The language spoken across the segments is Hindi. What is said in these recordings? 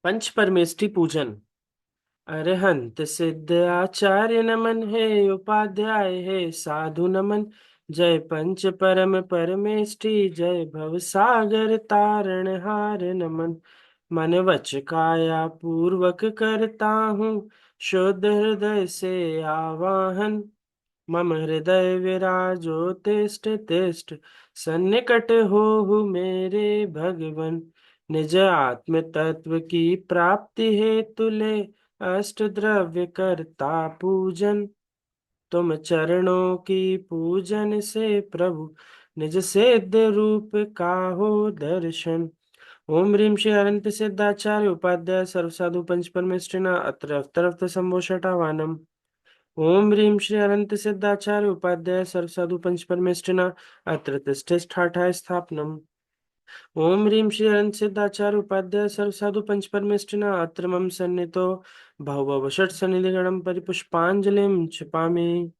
पंच परमेष्टि पूजन। अरहंत सिद्ध आचार्य नमन, हे उपाध्याय हे साधु नमन। जय पंच परम परमेष्टि, जय भव सागर तारण हार नमन। मन वच काया पूर्वक करता हूँ, शुद्ध हृदय से आवाहन। मम हृदय विराजो तिष्ठ तिष्ठ, सन्निकट हो मेरे भगवन। निज आत्म तत्व की प्राप्ति हेतु ले, अष्ट द्रव्य करता पूजन। तुम चरणों की पूजन से प्रभु, निज सिद्ध रूप का हो दर्शन। ओम ह्रीं श्री अनंत सिद्धाचार्य उपाध्याय सर्वसाधु पंच परमेष्ठिना अत्र अवतरवत संभोषटावानम। ओम ह्रीं श्री अनंत सिद्धाचार्य उपाध्याय सर्वसाधु पंच परमेष्ठिना अत्र तिष्ठिष्ठाठाय स्थापनम्। ओम ह्रीं श्री अनंत सिद्धाचार्य उपाध्याय सर्वसाधु पंच परमेष्ठिना अत्र मम सन्निधो भव षट सन्निधिगणं परिपुष्पांजलिं क्षिपामि।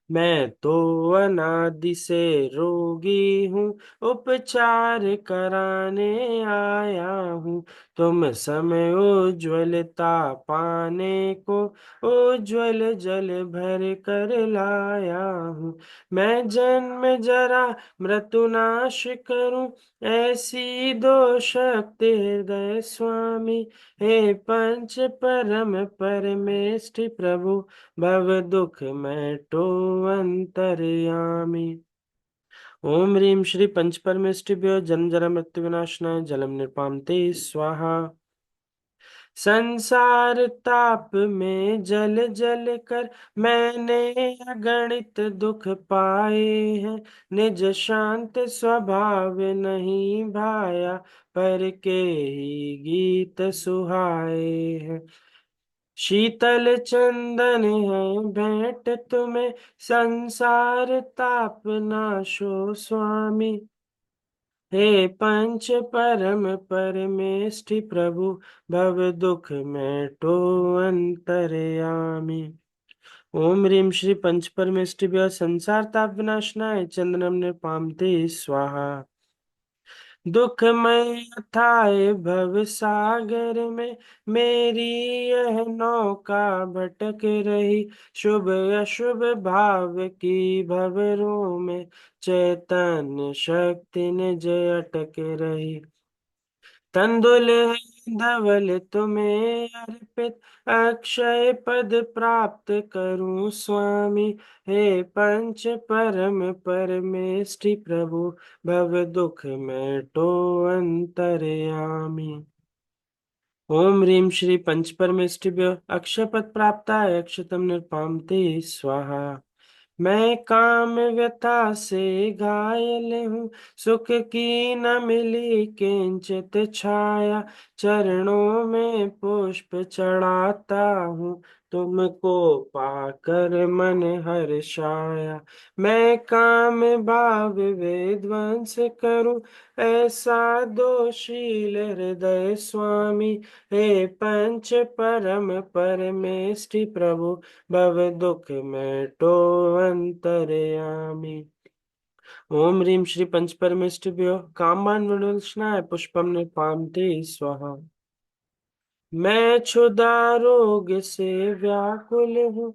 मैं तो अनादि से रोगी हूँ, उपचार कराने आया हूँ। तुम समय उज्ज्वलता पाने को, उज्ज्वल जल भर कर लाया हूँ। मैं जन्म जरा मृत्यु नाश करूं, ऐसी दो शक्ति हृदय स्वामी। हे पंच परम परमेष्टि प्रभु, भव दुख मैटो अंतर्यामी। ओम ह्रीं श्री पंच परमेष्टिभ्यो जन्म जरा मृत्यु विनाशनाय जलम निर्पामते स्वाहा। संसार ताप में जल जल कर मैंने अगणित दुख पाए हैं। निज शांत स्वभाव नहीं भाया, पर के ही गीत सुहाए हैं। शीतल चंदन है भेंट तुम्हें, संसार ताप नाशो स्वामी। हे पंच परम परमेष्टि प्रभु, भव दुख मैटो अंतर्यामी। ओम ह्रीं श्री पंच परमेष्टिभ्यो संसार ताप विनाशनाय चंदनम निर्पामते स्वाहा। दुखमय अथाय भव सागर में मेरी यह नौका भटक रही। शुभ अशुभ भाव की भंवरों में चैतन्य शक्ति निज अटक रही। तंदुल है धवल तुम्हें अर्पित, अक्षय पद प्राप्त करूं स्वामी। हे पंच परम परमेष्टि प्रभु, भव दुख मैटो अंतर्यामी। ओम ह्रीं श्री पंच परमेष्टिभ्यो अक्षय पद प्राप्ताय अक्षतम निर्पामते स्वाहा। मैं काम व्यथा से घायल हूँ, सुख की न मिली किंचित छाया। चरणों में पुष्प चढ़ाता हूँ, तुमको पाकर मन हर्षाया। मैं काम भाव विध्वंस करूं, ऐसा दोषील हृदय स्वामी। हे पंच परम परमेष्टि प्रभु, भव दुख मैटो अंतर्यामी। ओम ह्रीं श्री पंच परमेष्टिभ्यो कामान विनाशनाय पुष्पम निर्पामते स्वाहा। मैं क्षुधा रोग से व्याकुल हूँ,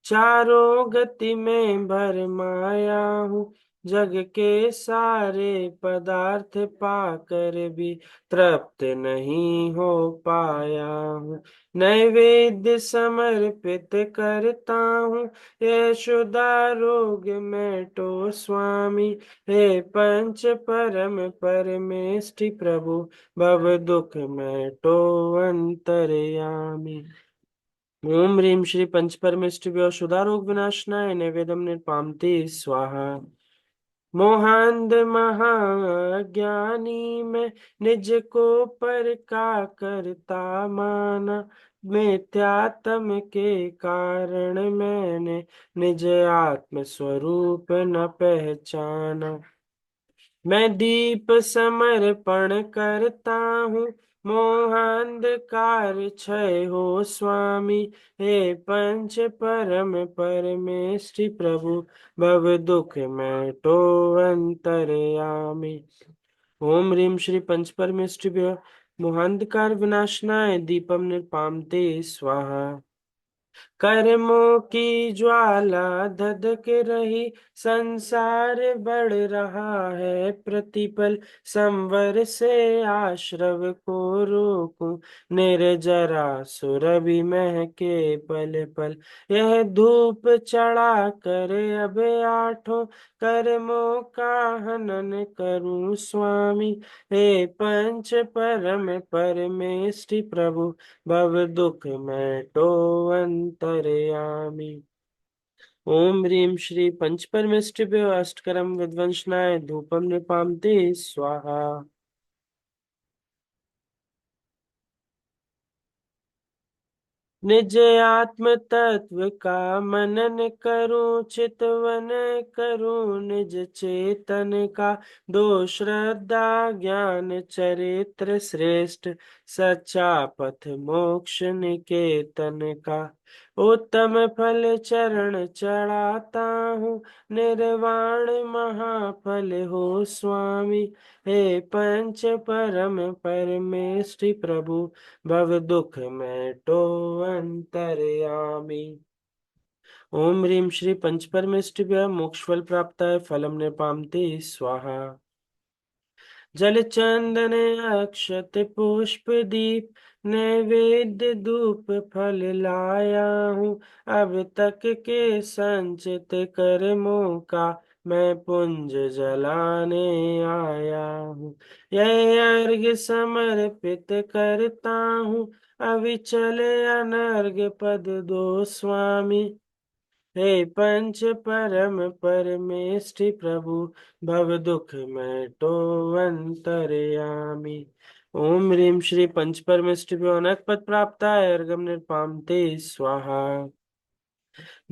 चारों गति में भरमाया हूँ। जग के सारे पदार्थ पाकर भी तृप्त नहीं हो पाया हूँ। नैवेद्य समर्पित करता हूँ, यशोदा रोग मैटो स्वामी। हे पंच परम परमेष्टि प्रभु, भव दुख मैटो अंतर्यामी। ओम ह्रीं श्री पंच परमेष्टिभ्यो क्षुधारोग विनाशनाय नैवेद्यम निर्पामते स्वाहा। मोहांध महाज्ञानी में निज को पर का करता माना। मिथ्यात्म के कारण मैंने निज आत्म स्वरूप न पहचाना। मैं दीप समर्पण करता हूँ, मोहांधकार क्षय हो स्वामी। हे पंच परम परमेष्टि प्रभु, भव दुख मैटो अंतर्यामी। ओम ह्रीं श्री पंच परमेष्टिभ्यो मोहांधकार विनाशनाय दीपम निर्पामते स्वाहा। कर्मों की ज्वाला धधक रही, संसार बढ़ रहा है प्रतिपल। संवर से आश्रव को रोकूं, निर्जरा सुरभि महके पल पल। यह धूप चढ़ा कर अब आठों कर्मों का हनन करूं स्वामी। हे पंच परम परमेष्टि प्रभु, भव दुख मैटो अंतर्यामी। ओम ह्रीं श्री पंच परमेष्टिभ्यो अष्टकरम विध्वंसनाय धूपम निपामते स्वाहा। निज आत्म तत्व का मनन करूं, चितवन करूं निज चेतन का। दो श्रद्धा ज्ञान चरित्र श्रेष्ठ, सच्चा पथ मोक्ष निकेतन का। उत्तम फल चरण चढ़ाता हूँ, निर्वाण महाफल हो स्वामी। हे पंच परम परमेष्टि प्रभु, भव दुख मैटो अंतर्यामी। ओम ह्रीं श्री पंच परमेष्टिभ्यः मोक्षफल प्राप्ताय फलम निपामते स्वाहा। जल चंदन अक्षत पुष्प दीप, नैवेद्य धूप फल लाया हूँ। अब तक के संचित कर्मों का मैं पुंज जलाने आया हूँ। यह अर्घ समर्पित करता हूँ, अविचल अनर्घ पद दो स्वामी। हे पंच परम परमेष्टि प्रभु, भव दुख मैटो अंतर्यामी। ओम ह्रीं श्री पंच परमेष्टिभ्यो अनक पद प्राप्ताय अर्घम निर्पामते स्वाहा।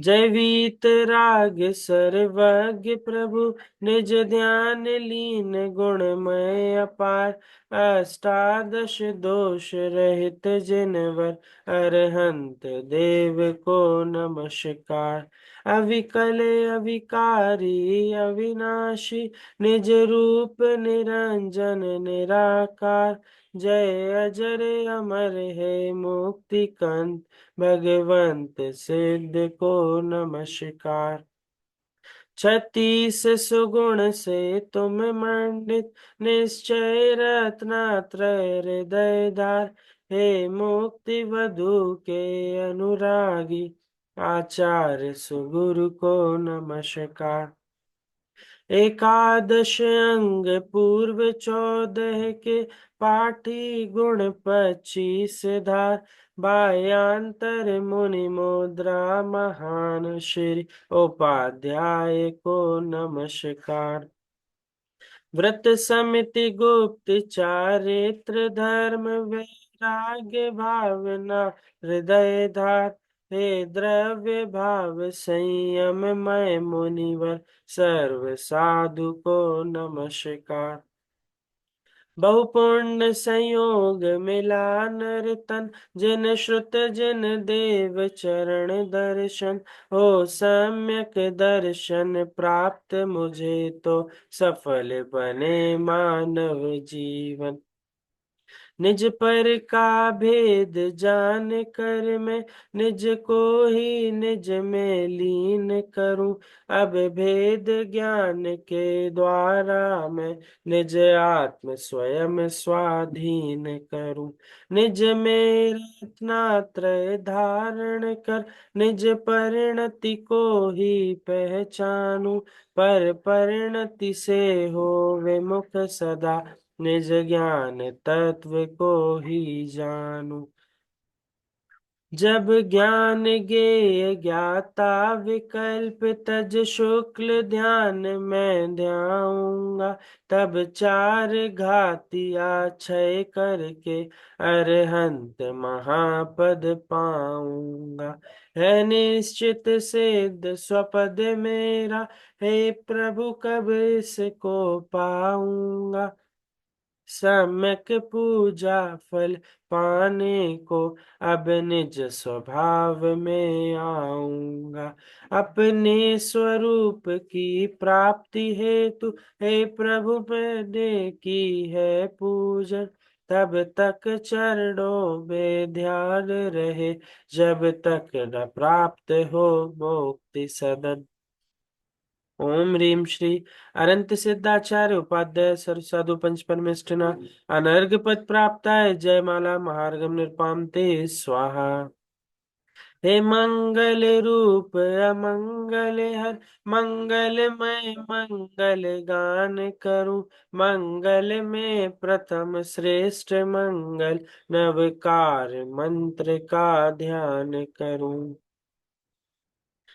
जय वीत राग सर्वज्ञ प्रभु, निज ध्यान लीन गुणमय अपार। अष्टादश दोष रहित जिनवर, अरहंत देव को नमस्कार। अविकल अविकारी अविनाशी, निज रूप निरंजन निराकार। जय अजर अमर है मुक्ति कंत, भगवंत सिद्ध को नमस्कार। 36 सुगुण से तुम मंडित, निश्चय रत्नात्रय हृदय धार। हे मुक्ति वधु के अनुरागी, आचार्य सुगुरु को नमस्कार। एकादश अंग पूर्व 14 के, पाठी गुण 25 धार। बायांतर मुनि मुद्रा महान, श्री उपाध्याय को नमस्कार। व्रत समिति गुप्त चारित्र धर्म, वैराग्य भावना हृदय धार। हे द्रव्य भाव संयम मय मुनिवर, सर्व साधु को नमस्कार। बहुपुण्य संयोग मिला नर तन, जिन श्रुत जिन देव चरण दर्शन। हो सम्यक दर्शन प्राप्त मुझे तो, सफल बने मानव जीवन। निज पर का भेद जान कर मैं, निज को ही निज में लीन करूं। अब भेद ज्ञान के द्वारा मैं, निज आत्म स्वयं स्वाधीन करूं। निज में रत्नात्रय धारण कर, निज परिणति को ही पहचानूं। पर परिणति से हो विमुख सदा, निज ज्ञान तत्व को ही जानू। जब ज्ञान गेय ज्ञाता विकल्प तज, शुक्ल ध्यान मैं ध्याऊंगा। तब चार घातिया क्षय करके, अरहंत महापद पाऊंगा। है निश्चित सिद्ध स्वपद मेरा, हे प्रभु कब इसको पाऊंगा। सम्यक पूजा फल पाने को, अब निज स्वभाव में आऊंगा। अपने स्वरूप की प्राप्ति हेतु, हे प्रभु मैंने की है पूजन। तब तक चरणों में ध्यान रहे, जब तक न प्राप्त हो मुक्ति सदन। ओम ह्रीम श्री अनंत सिद्धाचार्य उपाध्याय साधु पंच परमेष्ठिना अनर्घ पद प्राप्ताय जय माला महार्घम निरपाम ते स्वाहा। हे मंगल रूप अमंगल हर, मंगलमय मंगल गान करूं, मंगल में प्रथम श्रेष्ठ मंगल, नवकार मंत्र का ध्यान करूं।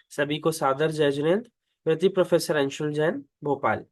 सभी को सादर जय जिनेन्द्र। प्रति प्रोफेसर अंशुल जैन, भोपाल।